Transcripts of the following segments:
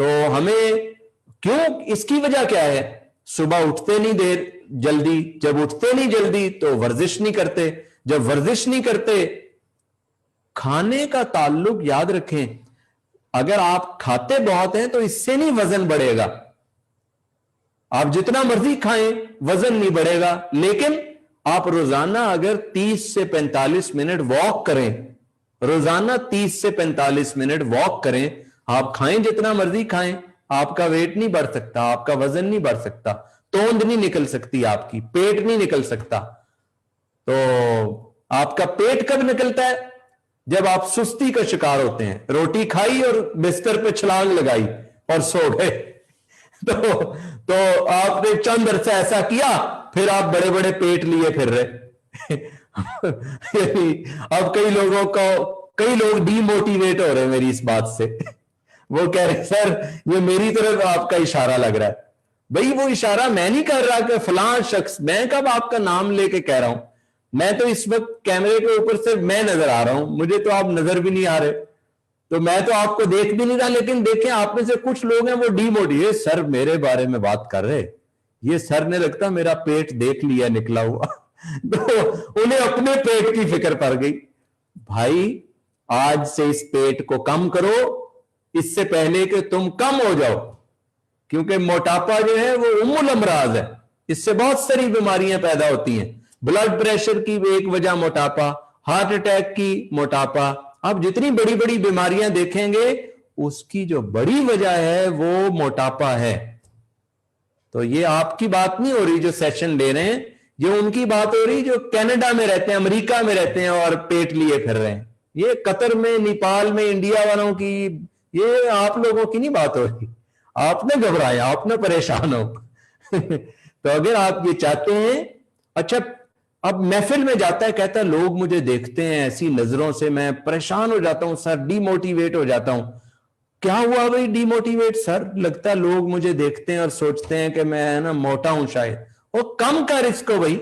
तो हमें क्यों, इसकी वजह क्या है? सुबह उठते नहीं देर जल्दी, जब उठते नहीं जल्दी तो वर्जिश नहीं करते, जब वर्जिश नहीं करते, खाने का ताल्लुक याद रखें, अगर आप खाते बहुत हैं तो इससे नहीं वजन बढ़ेगा। आप जितना मर्जी खाएं वजन नहीं बढ़ेगा, लेकिन आप रोजाना अगर 30 से 45 मिनट वॉक करें, रोजाना 30 से 45 मिनट वॉक करें, आप खाएं जितना मर्जी खाएं, आपका वेट नहीं बढ़ सकता, आपका वजन नहीं बढ़ सकता, तोंद नहीं निकल सकती आपकी, पेट नहीं निकल सकता। तो आपका पेट कब निकलता है? जब आप सुस्ती का शिकार होते हैं, रोटी खाई और बिस्तर पे छलांग लगाई और सो गए। तो आपने चंद अरसा ऐसा किया, फिर आप बड़े बड़े पेट लिए फिर रहे। अब कई लोग डीमोटिवेट हो रहे हैं मेरी इस बात से। वो कह रहे सर ये मेरी तरफ आपका इशारा लग रहा है। भाई वो इशारा मैं नहीं कर रहा कि फलां शख्स, मैं कब आपका नाम लेके कह रहा हूं? मैं तो इस वक्त कैमरे के ऊपर सिर्फ मैं नजर आ रहा हूं, मुझे तो आप नजर भी नहीं आ रहे, तो मैं तो आपको देख भी नहीं रहा। लेकिन देखें, आप में से कुछ लोग हैं वो डीमोटिवेट, सर मेरे बारे में बात कर रहे, ये सर ने लगता मेरा पेट देख लिया निकला हुआ। तो उन्हें अपने पेट की फिक्र पड़ गई। भाई आज से इस पेट को कम करो, इससे पहले कि तुम कम हो जाओ, क्योंकि मोटापा जो है वो उम्मुल अमराज है, इससे बहुत सारी बीमारियां पैदा होती हैं। ब्लड प्रेशर की एक वजह मोटापा, हार्ट अटैक की मोटापा, आप जितनी बड़ी बड़ी बीमारियां देखेंगे उसकी जो बड़ी वजह है वो मोटापा है। तो ये आपकी बात नहीं हो रही जो सेशन ले रहे हैं, ये उनकी बात हो रही जो कनाडा में रहते हैं, अमेरिका में रहते हैं और पेट लिए फिर रहे हैं। ये कतर में, नेपाल में, इंडिया वालों की, ये आप लोगों की नहीं बात हो रही। आपने घबराए, आपने परेशान हो। तो अगर आप ये चाहते हैं, अच्छा अब महफिल में जाता है, कहता है लोग मुझे देखते हैं ऐसी नजरों से, मैं परेशान हो जाता हूं सर, डीमोटिवेट हो जाता हूं। क्या हुआ भाई डीमोटिवेट? सर लगता है लोग मुझे देखते हैं और सोचते हैं कि मैं ना मोटा हूं शायद। वो कम कर इसको भाई,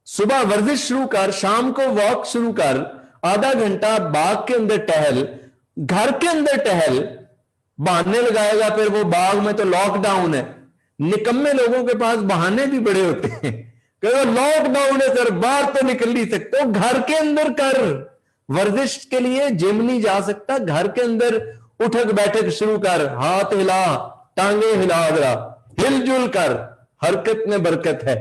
सुबह वर्जिश शुरू कर, शाम को वॉक शुरू कर, आधा घंटा बाग के अंदर टहल, घर के अंदर टहल। बहाने लगाएगा फिर वो बाग में तो लॉकडाउन है। निकम्मे लोगों के पास बहाने भी बड़े होते हैं, लॉकडाउन है सर बाहर तो निकल नहीं सकते, तो घर के अंदर कर। वर्जिश के लिए जिम नहीं जा सकता, घर के अंदर उठक बैठक शुरू कर, हाथ हिला, टांगे हिला, हिलजुल कर, हरकत में बरकत है।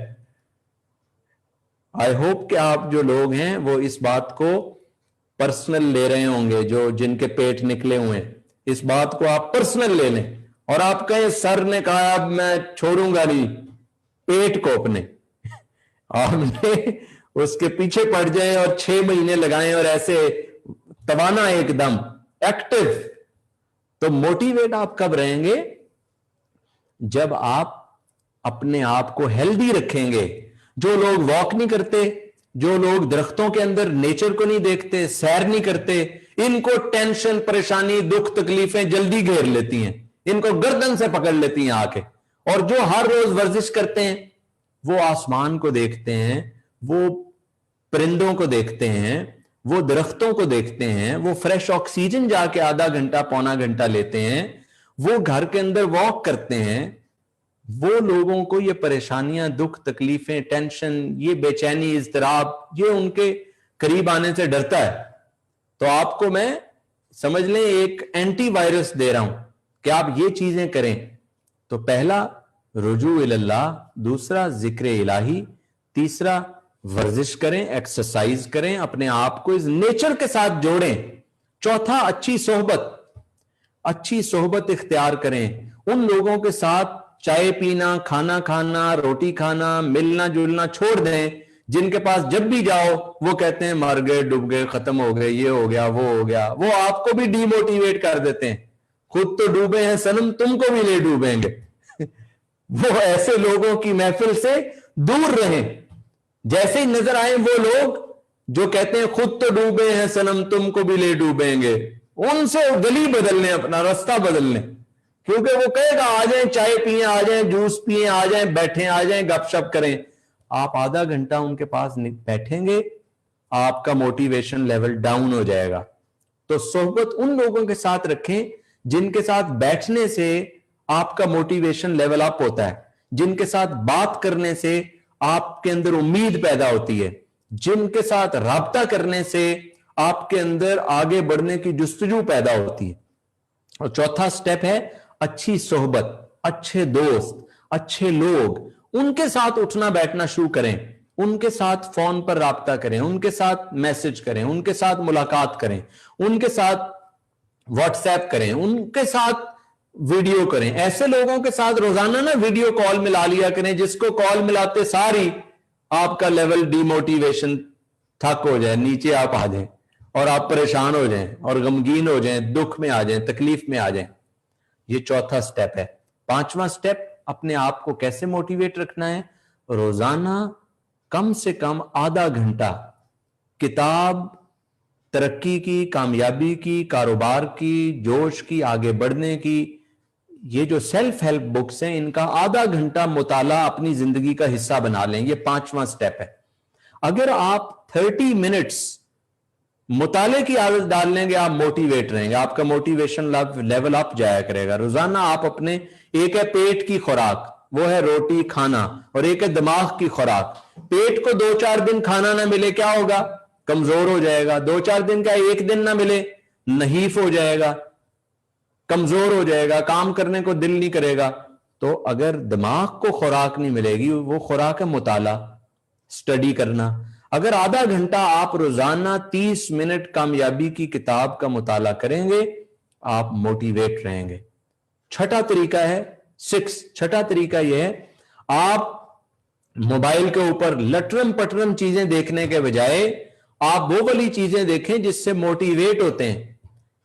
आई होप कि आप जो लोग हैं वो इस बात को पर्सनल ले रहे होंगे, जो जिनके पेट निकले हुए हैं, इस बात को आप पर्सनल ले लें। और आप कहें सर ने कहा अब मैं छोड़ूंगा नहीं पेट को अपने, आपने उसके पीछे पड़ जाए और 6 महीने लगाएं और ऐसे तवाना एकदम एक्टिव, तो मोटिवेट आप कब रहेंगे? जब आप अपने आप को हेल्दी रखेंगे। जो लोग वॉक नहीं करते, जो लोग दरख्तों के अंदर नेचर को नहीं देखते, सैर नहीं करते, इनको टेंशन, परेशानी, दुख, तकलीफें जल्दी घेर लेती हैं, इनको गर्दन से पकड़ लेती हैं आके। और जो हर रोज वर्जिश करते हैं वो आसमान को देखते हैं, वो परिंदों को देखते हैं, वो दरख्तों को देखते हैं, वो फ्रेश ऑक्सीजन जाके आधा घंटा पौना घंटा लेते हैं, वो घर के अंदर वॉक करते हैं, वो लोगों को ये परेशानियां, दुख, तकलीफें, टेंशन, ये बेचैनी, इज़्तिराब, ये उनके करीब आने से डरता है। तो आपको मैं समझ लें एक एंटीवायरस दे रहा हूं कि आप ये चीजें करें। तो पहला रुजू इल्लाह, दूसरा जिक्र इलाही, तीसरा वर्जिश करें, एक्सरसाइज करें, अपने आप को इस नेचर के साथ जोड़ें। चौथा अच्छी सोहबत इख्तियार करें। उन लोगों के साथ चाय पीना, खाना खाना, रोटी खाना, मिलना जुलना छोड़ दें जिनके पास जब भी जाओ वो कहते हैं मर गए, डूब गए, खत्म हो गए, ये हो गया, वो हो गया। वो आपको भी डीमोटिवेट कर देते हैं। खुद तो डूबे हैं सनम, तुमको भी ले डूबेंगे। वो ऐसे लोगों की महफिल से दूर रहें। जैसे ही नजर आए वो लोग जो कहते हैं खुद तो डूबे हैं सनम, तुमको भी ले डूबेंगे, उनसे गली बदलने, अपना रास्ता बदलने। क्योंकि वो कहेगा आ जाए चाय पिए, आ जाए जूस पिए, आ जाए बैठे, आ जाए गपशप करें। आप आधा घंटा उनके पास बैठेंगे, आपका मोटिवेशन लेवल डाउन हो जाएगा। तो सोहबत उन लोगों के साथ रखें जिनके साथ बैठने से आपका मोटिवेशन लेवल अप होता है, जिनके साथ बात करने से आपके अंदर उम्मीद पैदा होती है, जिनके साथ राब्ता करने से आपके अंदर आगे बढ़ने की जुस्तजू पैदा होती है। और चौथा स्टेप है अच्छी सोहबत, अच्छे दोस्त, अच्छे लोग, उनके साथ उठना बैठना शुरू करें, उनके साथ फोन पर राब्ता करें, उनके साथ मैसेज करें, उनके साथ मुलाकात करें, उनके साथ व्हाट्सएप करें, उनके साथ वीडियो करें। ऐसे लोगों के साथ रोजाना ना वीडियो कॉल मिला लिया करें, जिसको कॉल मिलाते सारी आपका लेवल डिमोटिवेशन थक हो जाए, नीचे आप आ जाएं और आप परेशान हो जाएं और गमगीन हो जाएं, दुख में आ जाएं, तकलीफ में आ जाएं। ये चौथा स्टेप है। पांचवा स्टेप, अपने आप को कैसे मोटिवेट रखना है? रोजाना कम से कम आधा घंटा किताब तरक्की की, कामयाबी की, कारोबार की, जोश की, आगे बढ़ने की, ये जो सेल्फ हेल्प बुक्स हैं, इनका आधा घंटा मुताला अपनी जिंदगी का हिस्सा बना लें। ये पांचवा स्टेप है। अगर आप 30 मिनट्स मुताले की आदत डाल लेंगे, आप मोटिवेट रहेंगे, आपका मोटिवेशन लेवल अप जाया करेगा। रोजाना आप अपने, एक है पेट की खुराक, वो है रोटी खाना, और एक है दिमाग की खुराक। पेट को 2-4 दिन खाना ना मिले, क्या होगा? कमजोर हो जाएगा। 2-4 दिन का, एक दिन ना मिले, नहीफ हो जाएगा, कमजोर हो जाएगा, काम करने को दिल नहीं करेगा। तो अगर दिमाग को खुराक नहीं मिलेगी, वो खुराक है मुताला, स्टडी करना। अगर आधा घंटा आप रोजाना 30 मिनट कामयाबी की किताब का मुताला करेंगे, आप मोटिवेट रहेंगे। छठा तरीका है, छठा तरीका यह है, आप मोबाइल के ऊपर लटरम पटरम चीजें देखने के बजाय आप वो वाली चीजें देखें जिससे मोटिवेट होते हैं।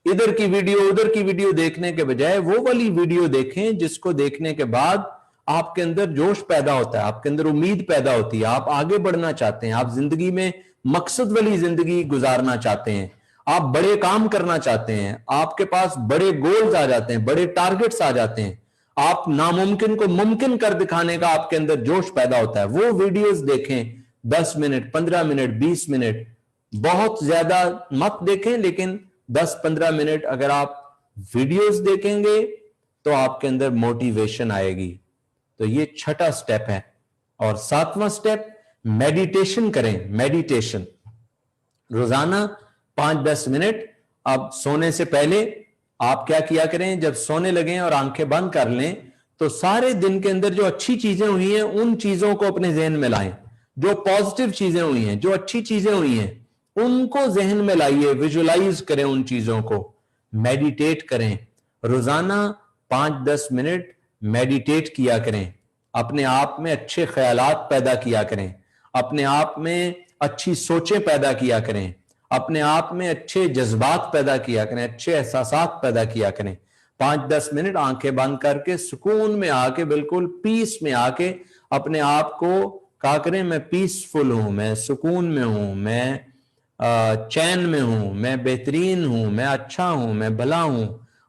इधर की वीडियो उधर की वीडियो देखने के बजाय वो वाली वीडियो देखें जिसको देखने के बाद आपके अंदर जोश पैदा होता है, आपके अंदर उम्मीद पैदा होती है, आप आगे बढ़ना चाहते हैं, आप जिंदगी में मकसद वाली जिंदगी गुजारना चाहते हैं, आप बड़े काम करना चाहते हैं, आपके पास बड़े गोल्स आ जाते हैं, बड़े टारगेट्स आ जाते हैं, आप नामुमकिन को मुमकिन कर दिखाने का आपके अंदर जोश पैदा होता है। वो वीडियोस देखें, 10 मिनट, 15 मिनट, 20 मिनट, बहुत ज्यादा मत देखें, लेकिन 10-15 मिनट अगर आप वीडियोस देखेंगे तो आपके अंदर मोटिवेशन आएगी। तो ये छठा स्टेप है। और 7वां स्टेप, मेडिटेशन करें। मेडिटेशन रोजाना 5-10 मिनट। अब सोने से पहले आप क्या किया करें, जब सोने लगें और आंखें बंद कर लें, तो सारे दिन के अंदर जो अच्छी चीजें हुई हैं उन चीजों को अपने जहन में लाएं। जो पॉजिटिव चीजें हुई हैं, जो अच्छी चीजें हुई हैं, उनको जहन में लाइए, विजुलाइज करें उन चीजों को, मेडिटेट करें। रोजाना 5-10 मिनट मेडिटेट किया करें, अपने आप में अच्छे ख्यालात पैदा किया करें, अपने आप में अच्छी सोचें पैदा किया करें, अपने आप में अच्छे जज्बात पैदा किया करें, अच्छे एहसासात पैदा किया करें। 5-10 मिनट आंखें बंद करके सुकून में आके, बिल्कुल पीस में आके अपने आप को कहा करें, मैं पीसफुल हूं, मैं सुकून में हूं, मैं चैन में हूं, मैं बेहतरीन हूं, मैं अच्छा हूं, मैं भला हूं।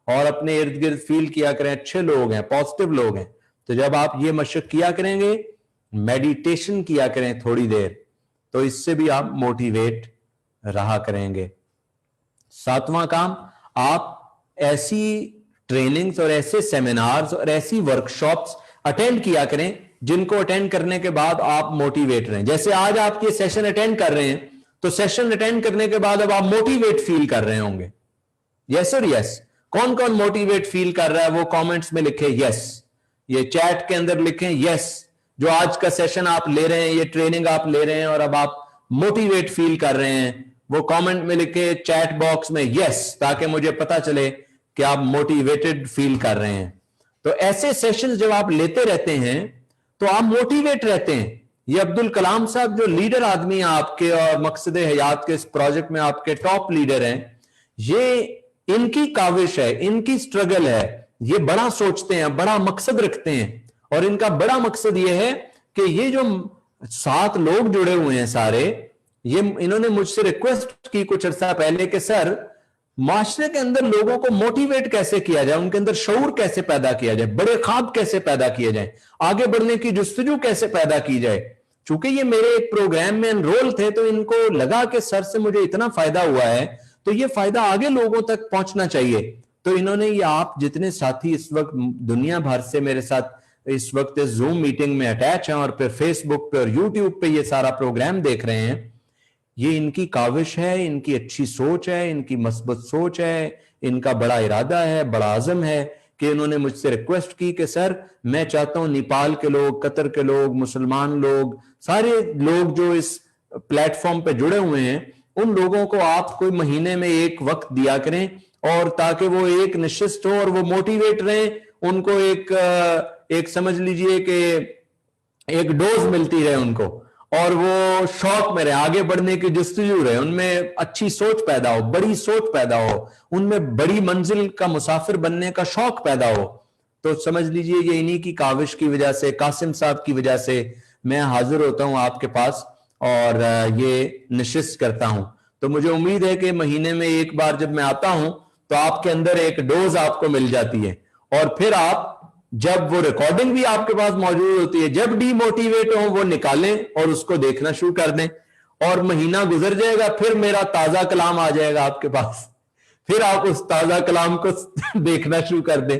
और अपने इर्द गिर्द फील किया करें अच्छे लोग हैं, पॉजिटिव लोग हैं। तो जब आप ये मशक किया करेंगे, मेडिटेशन किया करें थोड़ी देर, तो इससे भी आप मोटिवेट रहा करेंगे। 7वां काम, आप ऐसी ट्रेनिंग्स और ऐसे सेमिनार्स और ऐसी वर्कशॉप्स अटेंड किया करें जिनको अटेंड करने के बाद आप मोटिवेट रहें। जैसे आज आप ये सेशन अटेंड कर रहे हैं, तो सेशन अटेंड करने के बाद अब आप मोटिवेट फील कर रहे होंगे। यस और यस। कौन कौन मोटिवेट फील कर रहा है वो कमेंट्स में लिखे यस, ये चैट के अंदर लिखें यस। जो आज का सेशन आप ले रहे हैं, ये ट्रेनिंग आप ले रहे हैं और अब आप मोटिवेट फील कर रहे हैं, वो कमेंट में लिखे चैट बॉक्स में यस, ताकि मुझे पता चले कि आप मोटिवेटेड फील कर रहे हैं। तो ऐसे सेशंस जब आप लेते रहते हैं तो आप मोटिवेट रहते हैं। ये अब्दुल कलाम साहब जो लीडर आदमी हैं आपके और मकसद हयात के इस प्रोजेक्ट में आपके टॉप लीडर हैं, ये इनकी काविश है, इनकी स्ट्रगल है। ये बड़ा सोचते हैं, बड़ा मकसद रखते हैं, और इनका बड़ा मकसद ये है कि ये जो 7 लोग जुड़े हुए हैं सारे, ये इन्होंने मुझसे रिक्वेस्ट की कुछ अर्सा पहले कि सर, माशरे के अंदर लोगों को मोटिवेट कैसे किया जाए, उनके अंदर शऊर कैसे पैदा किया जाए, बड़े ख्वाब कैसे पैदा किए जाए, आगे बढ़ने की जुस्तजू कैसे पैदा की जाए। चूंकि ये मेरे एक प्रोग्राम में एनरोल थे, तो इनको लगा कि सर से मुझे इतना फायदा हुआ है, तो ये फायदा आगे लोगों तक पहुंचना चाहिए। तो इन्होंने ये आप जितने साथी इस वक्त दुनिया भर से मेरे साथ इस वक्त इस जूम मीटिंग में अटैच हैं और फिर फेसबुक पे और यूट्यूब पे ये सारा प्रोग्राम देख रहे हैं, ये इनकी काविश है, इनकी अच्छी सोच है, इनकी मस्बत सोच है, इनका बड़ा इरादा है, बड़ा आज़म है कि इन्होंने मुझसे रिक्वेस्ट की कि सर मैं चाहता हूं नेपाल के लोग, कतर के लोग, मुसलमान लोग, सारे लोग जो इस प्लेटफॉर्म पे जुड़े हुए हैं, उन लोगों को आप कोई महीने में एक वक्त दिया करें और ताकि वो एक निश्चित हो और वो मोटिवेट रहें, उनको एक समझ लीजिए कि एक डोज मिलती रहे उनको और वो शौक में रहे, आगे बढ़ने की जस्तजू रहे, उनमें अच्छी सोच पैदा हो, बड़ी सोच पैदा हो, उनमें बड़ी मंजिल का मुसाफिर बनने का शौक पैदा हो। तो समझ लीजिए ये इन्हीं की काविश की वजह से, कासिम साहब की वजह से मैं हाजिर होता हूं आपके पास और ये नशिस्त करता हूं। तो मुझे उम्मीद है कि महीने में एक बार जब मैं आता हूं तो आपके अंदर एक डोज आपको मिल जाती है और फिर आप जब वो रिकॉर्डिंग भी आपके पास मौजूद होती है, जब डीमोटिवेट हो वो निकालें और उसको देखना शुरू कर दें और महीना गुजर जाएगा, फिर मेरा ताजा कलाम आ जाएगा आपके पास, फिर आप उस ताजा कलाम को देखना शुरू कर दें।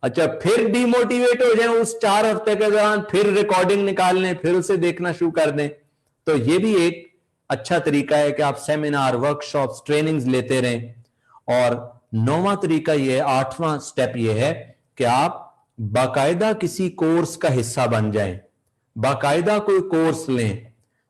अच्छा, फिर डीमोटिवेट हो जाए उस 4 हफ्ते के दौरान, फिर रिकॉर्डिंग निकाल लें, फिर उसे देखना शुरू कर दें। तो ये भी एक अच्छा तरीका है कि आप सेमिनार, वर्कशॉप्स, ट्रेनिंग्स लेते रहें। और 9वां तरीका यह है, 8वां स्टेप यह है कि आप बाकायदा किसी कोर्स का हिस्सा बन जाएं, बाकायदा कोई कोर्स लें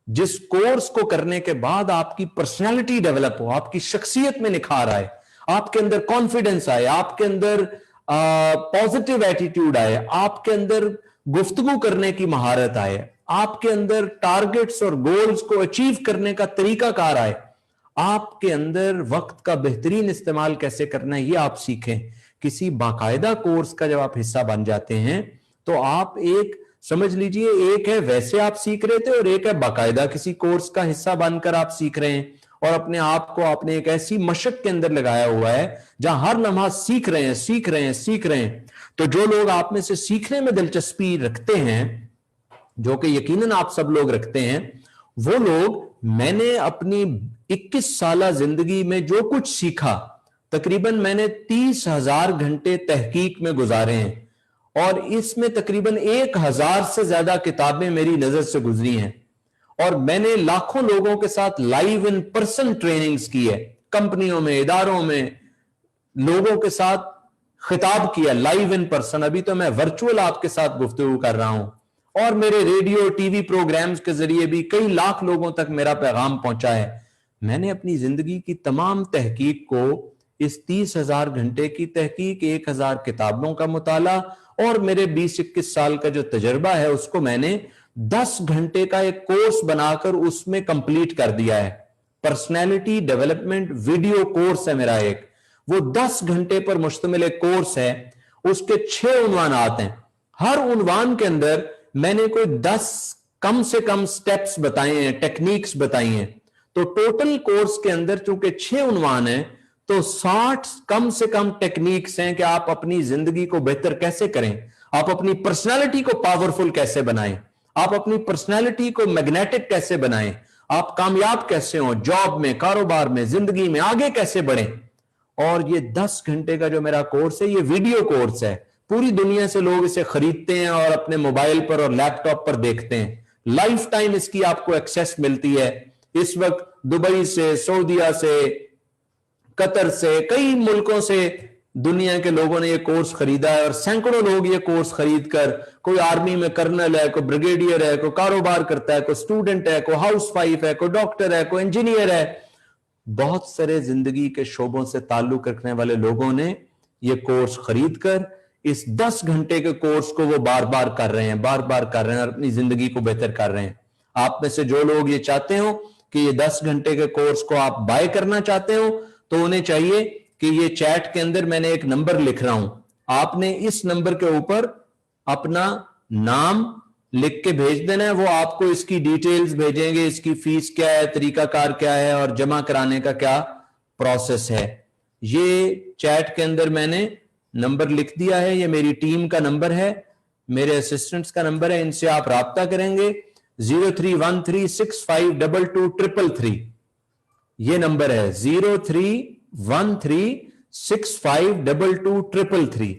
जिस कोर्स को करने के बाद आपकी पर्सनालिटी डेवलप हो, आपकी शख्सियत में निखार आए, आपके अंदर कॉन्फिडेंस आए, आपके अंदर पॉजिटिव एटीट्यूड आए, आपके अंदर गुफ्तगू करने की महारत आए, आपके अंदर टारगेट्स और गोल्स को अचीव करने का तरीकाकार आए, आपके अंदर वक्त का बेहतरीन इस्तेमाल कैसे करना है ये आप सीखें। किसी बाकायदा कोर्स का जब आप हिस्सा बन जाते हैं तो आप एक समझ लीजिए, एक है वैसे आप सीख रहे थे और एक है बाकायदा किसी कोर्स का हिस्सा बनकर आप सीख रहे हैं और अपने आप को आपने एक ऐसी मशक के अंदर लगाया हुआ है जहां हर लम्हा सीख रहे हैं, सीख रहे हैं, सीख रहे हैं। तो जो लोग आप में से सीखने में दिलचस्पी रखते हैं, जो कि यकीनन आप सब लोग रखते हैं, वो लोग, मैंने अपनी 21 साल जिंदगी में जो कुछ सीखा, तकरीबन मैंने 30,000 घंटे तहकीक में गुजारे हैं और इसमें तकरीबन 1,000 से ज्यादा किताबें मेरी नजर से गुजरी हैं और मैंने लाखों लोगों के साथ लाइव इन पर्सन ट्रेनिंग्स की है, कंपनियों में, इदारों में लोगों के साथ खिताब किया लाइव इन पर्सन। अभी तो मैं वर्चुअल आपके साथ गुफ्तगू कर रहा हूं और मेरे रेडियो टीवी प्रोग्राम्स के जरिए भी कई लाख लोगों तक मेरा पैगाम पहुंचा है। मैंने अपनी जिंदगी की तमाम तहकीक को, इस 30,000 घंटे की तहकीक, 1,000 किताबों का मुताला और मेरे 20-21 साल का जो तजर्बा है उसको मैंने 10 घंटे का एक कोर्स बनाकर उसमें कंप्लीट कर दिया है। पर्सनैलिटी डेवलपमेंट वीडियो कोर्स है मेरा एक, वो 10 घंटे पर मुश्तमिल एक कोर्स है। उसके 6 उन्वानात हैं, हर उन्वान के अंदर मैंने कोई 10 कम से कम स्टेप्स बताए हैं, टेक्निक्स बताई हैं। तो टोटल कोर्स के अंदर चूंकि 6 उन्वान है तो 60 कम से कम टेक्निक्स हैं कि आप अपनी जिंदगी को बेहतर कैसे करें, आप अपनी पर्सनालिटी को पावरफुल कैसे बनाएं, आप अपनी पर्सनालिटी को मैग्नेटिक कैसे बनाएं, आप कामयाब कैसे हो जॉब में, कारोबार में, जिंदगी में आगे कैसे बढ़ें। और ये 10 घंटे का जो मेरा कोर्स है, ये वीडियो कोर्स है, पूरी दुनिया से लोग इसे खरीदते हैं और अपने मोबाइल पर और लैपटॉप पर देखते हैं। लाइफ टाइम इसकी आपको एक्सेस मिलती है। इस वक्त दुबई से, सऊदीया से, कतर से, कई मुल्कों से दुनिया के लोगों ने ये कोर्स खरीदा है और सैकड़ों लोग ये कोर्स खरीद कर, कोई आर्मी में कर्नल है, कोई ब्रिगेडियर है, कोई कारोबार करता है, कोई स्टूडेंट है, कोई हाउसवाइफ है, कोई डॉक्टर है, कोई इंजीनियर है, बहुत सारे जिंदगी के शोबों से ताल्लुक रखने वाले लोगों ने ये कोर्स खरीद कर इस 10 घंटे के कोर्स को वो बार बार कर रहे हैं, बार बार कर रहे हैं और अपनी जिंदगी को बेहतर कर रहे हैं। आप में से जो लोग ये चाहते हो कि ये 10 घंटे के कोर्स को आप बाय करना चाहते हो तो उन्हें चाहिए कि ये चैट के अंदर मैंने एक नंबर लिख रहा हूं, आपने इस नंबर के ऊपर अपना नाम लिख के भेज देना है। वो आपको इसकी डिटेल्स भेजेंगे, इसकी फीस क्या है, तरीकाकार क्या है और जमा कराने का क्या प्रोसेस है। ये चैट के अंदर मैंने नंबर लिख दिया है, ये मेरी टीम का नंबर है, मेरे असिस्टेंट्स का नंबर है, इनसे आप राब्ता करेंगे। 0313652233 ये नंबर है, 0313 652233।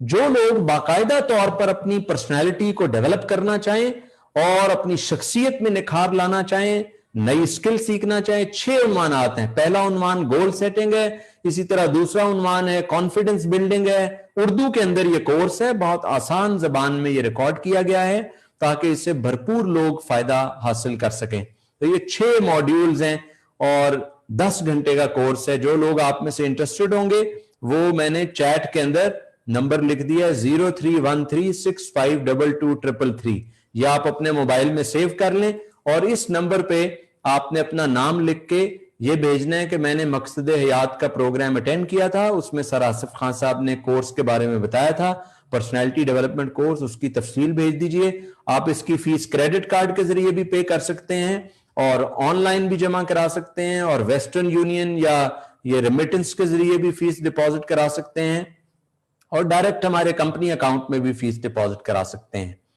जो लोग बाकायदा तौर पर अपनी पर्सनैलिटी को डेवलप करना चाहें और अपनी शख्सियत में निखार लाना चाहें, नई स्किल सीखना चाहें, 6 उन्वान आते हैं। पहला उन्वान गोल सेटिंग है, इसी तरह दूसरा उन्वान है कॉन्फिडेंस बिल्डिंग है। उर्दू के अंदर यह कोर्स है, बहुत आसान जबान में यह रिकॉर्ड किया गया है ताकि इससे भरपूर लोग फायदा हासिल कर सकें। तो ये 6 मॉड्यूल्स हैं और 10 घंटे का कोर्स है। जो लोग आप में से इंटरेस्टेड होंगे वो मैंने चैट के अंदर नंबर लिख दिया है 0313652233। ये आप अपने मोबाइल में सेव कर लें और इस नंबर पे आपने अपना नाम लिख के ये भेजना है कि मैंने मकसद हयात का प्रोग्राम अटेंड किया था, उसमें सर आसिफ खान साहब ने कोर्स के बारे में बताया था, पर्सनैलिटी डेवलपमेंट कोर्स, उसकी तफसील भेज दीजिए। आप इसकी फीस क्रेडिट कार्ड के जरिए भी पे कर सकते हैं और ऑनलाइन भी जमा करा सकते हैं और वेस्टर्न यूनियन या ये रेमिटेंस के जरिए भी फीस डिपॉजिट करा सकते हैं और डायरेक्ट हमारे कंपनी अकाउंट में भी फीस डिपॉजिट करा सकते हैं।